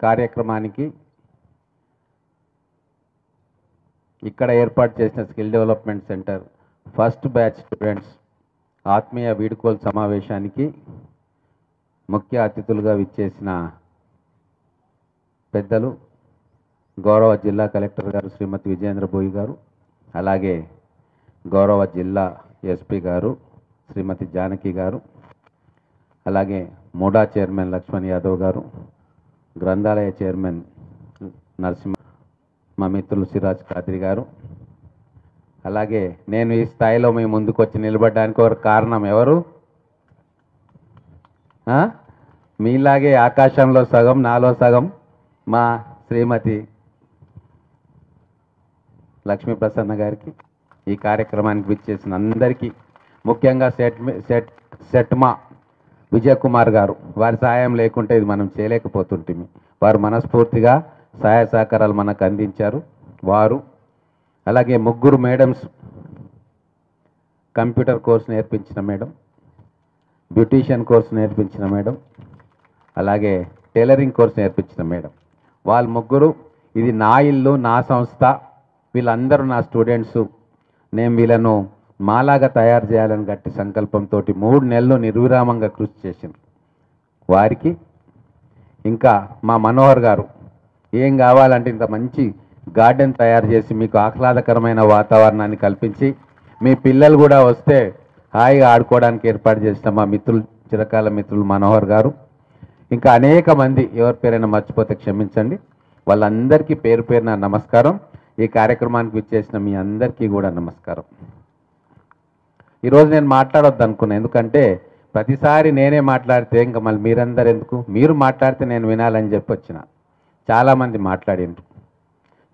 కార్యక్రమానికి ఇక్కడ ఏర్పాటు చేసిన skill development centre first batch students ఆత్మీయ వీడ్కోలు సమావేశానికి ముఖ్య అతిథులుగా విచ్చేసిన పెద్దలు గౌరవ జిల్లా కలెక్టర్ గారు శ్రీమతి విజయేంద్ర బోయి గారు, అలాగే గౌరవ జిల్లా ఎస్పీ గారు శ్రీమతి జానకి గారు, అలాగే మూడా చైర్మన్ లక్ష్మణ్ యాదవ్ గారు, గ్రంథాలయ చైర్మన్ నరసింహ, మా మిత్రులు సిరాజ్ ఖాద్రి గారు, అలాగే నేను ఈ స్థాయిలో మీ ముందుకు వచ్చి నిలబడడానికి ఒక కారణం ఎవరు? మీలాగే ఆకాశంలో సగం నాలో సగం మా శ్రీమతి లక్ష్మీ ప్రసన్న గారికి, ఈ కార్యక్రమానికి విచ్చేసిన అందరికీ, ముఖ్యంగా సెట్మా విజయ్ కుమార్ గారు, వారి సహాయం లేకుంటే ఇది మనం చేయలేకపోతుంటిమి. వారు మనస్ఫూర్తిగా సహాయ సహకారాలు మనకు అందించారు. వారు అలాగే ముగ్గురు మేడమ్స్, కంప్యూటర్ కోర్స్ నేర్పించిన మేడం, బ్యూటీషియన్ కోర్స్ నేర్పించిన మేడం, అలాగే టైలరింగ్ కోర్స్ నేర్పించిన మేడం, వాళ్ళ ముగ్గురు ఇది నా ఇల్లు నా సంస్థ, వీళ్ళందరూ నా స్టూడెంట్స్, నేను వీళ్ళను మాలాగా తయారు చేయాలని గట్టి సంకల్పంతో 3 నెలలు నిర్విరామంగా కృషి చేసిండ్రు. వారికి ఇంకా మా మనోహర్ గారు ఏం కావాలంటే ఇంత మంచి గార్డెన్ తయారు చేసి మీకు ఆహ్లాదకరమైన వాతావరణాన్ని కల్పించి మీ పిల్లలు కూడా వస్తే హాయిగా ఆడుకోవడానికి ఏర్పాటు చేసిన మా మిత్రులు, చిరకాల మిత్రులు మనోహర్ గారు, ఇంకా అనేక మంది, ఎవరి పేరైనా మర్చిపోతే క్షమించండి, వాళ్ళందరికీ పేరు పేరున నమస్కారం. ఈ కార్యక్రమానికి విచ్చేసిన మీ అందరికీ కూడా నమస్కారం. ఈరోజు నేను మాట్లాడొద్దు అనుకున్నాను, ఎందుకంటే ప్రతిసారి నేనే మాట్లాడితే ఇంకా మళ్ళీ మీరందరూ ఎందుకు, మీరు మాట్లాడితే నేను వినాలని చెప్పి వచ్చిన. చాలామంది మాట్లాడిండ్రు,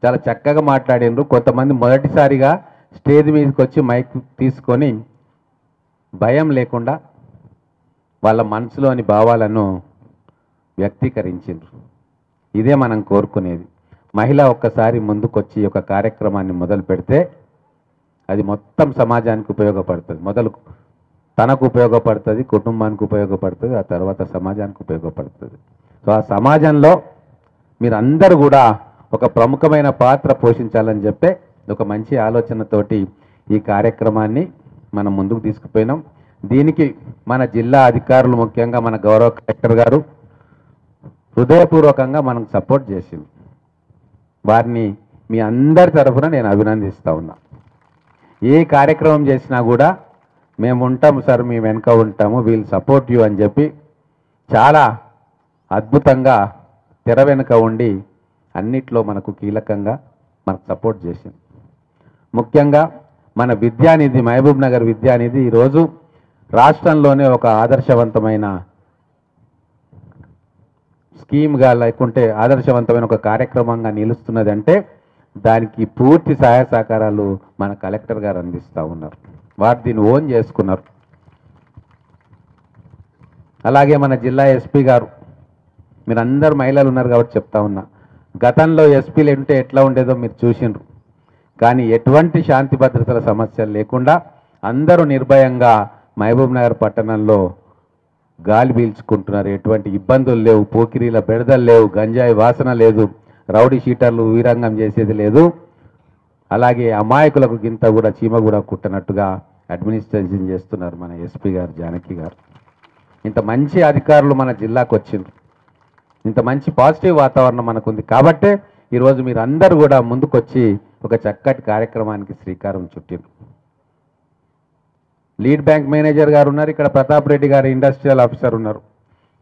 చాలా చక్కగా మాట్లాడిండ్రు. కొంతమంది మొదటిసారిగా స్టేజ్ మీదకి వచ్చి మైక్ తీసుకొని భయం లేకుండా వాళ్ళ మనసులోని భావాలను వ్యక్తీకరించిండ్రు. ఇదే మనం కోరుకునేది. మహిళ ఒక్కసారి ముందుకొచ్చి ఒక కార్యక్రమాన్ని మొదలు పెడితే అది మొత్తం సమాజానికి ఉపయోగపడుతుంది. మొదలు తనకు ఉపయోగపడుతుంది, కుటుంబానికి ఉపయోగపడుతుంది, ఆ తర్వాత సమాజానికి ఉపయోగపడుతుంది. సో ఆ సమాజంలో మీరందరూ కూడా ఒక ప్రముఖమైన పాత్ర పోషించాలని చెప్పే ఒక మంచి ఆలోచనతోటి ఈ కార్యక్రమాన్ని మనం ముందుకు తీసుకుపోయినాం. దీనికి మన జిల్లా అధికారులు, ముఖ్యంగా మన గౌరవ కలెక్టర్ గారు హృదయపూర్వకంగా మనకు సపోర్ట్ చేసింది. వారిని మీ అందరి తరఫున నేను అభినందిస్తూ ఉన్నా. ఏ కార్యక్రమం చేసినా కూడా మేము ఉంటాము సార్, మీ వెనుక ఉంటాము, వీల్ సపోర్ట్ యూ అని చెప్పి చాలా అద్భుతంగా తెర వెనుక ఉండి అన్నిట్లో మనకు కీలకంగా మనకు సపోర్ట్ చేసింది. ముఖ్యంగా మన విద్యానిధి, మహబూబ్ నగర్ విద్యానిధి ఈరోజు రాష్ట్రంలోనే ఒక ఆదర్శవంతమైన స్కీమ్గా, లేకుంటే ఆదర్శవంతమైన ఒక కార్యక్రమంగా నిలుస్తున్నది అంటే దానికి పూర్తి సహాయ సహకారాలు మన కలెక్టర్ గారు అందిస్తూ ఉన్నారు. వారు దీన్ని ఓన్ చేసుకున్నారు. అలాగే మన జిల్లా ఎస్పీ గారు, మీరందరూ మహిళలు ఉన్నారు కాబట్టి చెప్తా ఉన్నా, గతంలో ఎస్పీలు ఉంటే ఎట్లా ఉండేదో మీరు చూసిండ్రు. కానీ ఎటువంటి శాంతి భద్రతల సమస్యలు లేకుండా అందరూ నిర్భయంగా మహబూబ్ నగర్ పట్టణంలో గాలి పీల్చుకుంటున్నారు. ఎటువంటి ఇబ్బందులు లేవు, పోకిరీల బెడదలు లేవు, గంజాయి వాసన లేదు, రౌడీ షీటర్లు వీరంగం చేసేది లేదు. అలాగే అమాయకులకు గింత కూడా చీమ కూడా కుట్టనట్టుగా అడ్మినిస్ట్రేషన్ చేస్తున్నారు మన ఎస్పీ గారు, జానకి గారు. ఇంత మంచి అధికారులు మన జిల్లాకు వచ్చిండ్రు, ఇంత మంచి పాజిటివ్ వాతావరణం మనకుంది కాబట్టే ఈరోజు మీరు అందరూ కూడా ముందుకొచ్చి ఒక చక్కటి కార్యక్రమానికి శ్రీకారం చుట్టిండ్రు. లీడ్ బ్యాంక్ మేనేజర్ గారు ఉన్నారు, ఇక్కడ ప్రతాప్ రెడ్డి గారు ఇండస్ట్రియల్ ఆఫీసర్ ఉన్నారు.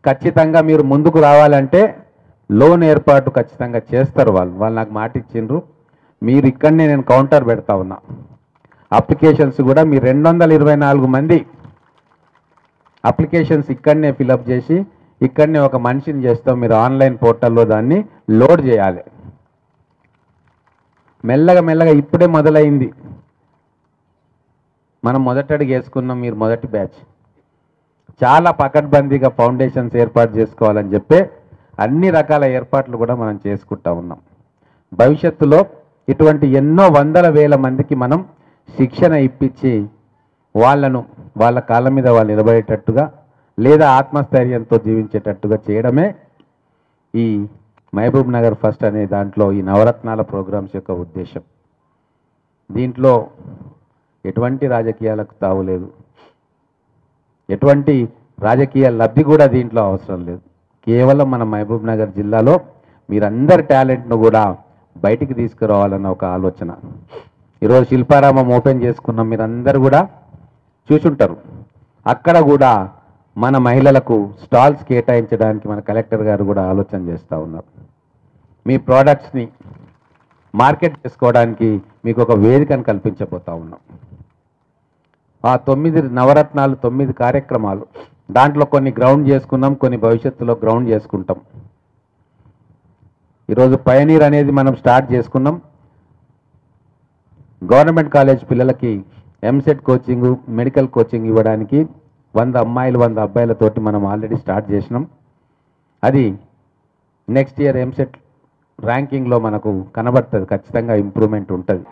ఖచ్చితంగా మీరు ముందుకు రావాలంటే లోన్ ఏర్పాటు ఖచ్చితంగా చేస్తారు. వాళ్ళు నాకు మాట ఇచ్చిండ్రు. మీరు ఇక్కడనే నేను కౌంటర్ పెడతా ఉన్నా. అప్లికేషన్స్ కూడా మీరు 224 మంది అప్లికేషన్స్ ఇక్కడనే ఫిలప్ చేసి ఇక్కడనే ఒక మనిషిని చేస్తాం. మీరు ఆన్లైన్ పోర్టల్లో దాన్ని లోడ్ చేయాలి. మెల్లగా మెల్లగా ఇప్పుడే మొదలైంది. మనం మొదటి అడుగు వేసుకున్నాం, మీరు మొదటి బ్యాచ్. చాలా పకడ్బందీగా ఫౌండేషన్స్ ఏర్పాటు చేసుకోవాలని చెప్పి అన్ని రకాల ఏర్పాట్లు కూడా మనం చేసుకుంటా ఉన్నాం. భవిష్యత్తులో ఇటువంటి ఎన్నో వందల వేల మందికి మనం శిక్షణ ఇప్పించి వాళ్ళను వాళ్ళ కాళ్ళ మీద వాళ్ళు నిలబడేటట్టుగా లేదా ఆత్మస్థైర్యంతో జీవించేటట్టుగా చేయడమే ఈ మహబూబ్ నగర్ ఫస్ట్ అనే దాంట్లో ఈ నవరత్నాల ప్రోగ్రామ్స్ యొక్క ఉద్దేశం. దీంట్లో ఎటువంటి రాజకీయాలకు తావులేదు, ఎటువంటి రాజకీయ లబ్ధి కూడా దీంట్లో అవసరం లేదు. కేవలం మన మహబూబ్ నగర్ జిల్లాలో మీరందరి టాలెంట్ను కూడా బయటికి తీసుకురావాలన్న ఒక ఆలోచన. ఈరోజు శిల్పారామం ఓపెన్ చేసుకున్నాం, మీరందరూ కూడా చూసుంటారు. అక్కడ కూడా మన మహిళలకు స్టాల్స్ కేటాయించడానికి మన కలెక్టర్ గారు కూడా ఆలోచన చేస్తూ ఉన్నారు. మీ ప్రోడక్ట్స్ని మార్కెట్ చేసుకోవడానికి మీకు ఒక వేదికను కల్పించబోతా ఉన్నాం. ఆ 9 నవరత్నాలు 9 కార్యక్రమాలు, దాంట్లో కొన్ని గ్రౌండ్ చేసుకున్నాం, కొన్ని భవిష్యత్తులో గ్రౌండ్ చేసుకుంటాం. ఈరోజు పయనీర్ అనేది మనం స్టార్ట్ చేసుకున్నాం. గవర్నమెంట్ కాలేజ్ పిల్లలకి ఎంసెట్ కోచింగ్, మెడికల్ కోచింగ్ ఇవ్వడానికి 100 అమ్మాయిలు 100 అబ్బాయిలతోటి మనం ఆల్రెడీ స్టార్ట్ చేసినాం. అది నెక్స్ట్ ఇయర్ ఎంసెట్ ర్యాంకింగ్లో మనకు కనబడుతుంది, ఖచ్చితంగా ఇంప్రూవ్మెంట్ ఉంటుంది.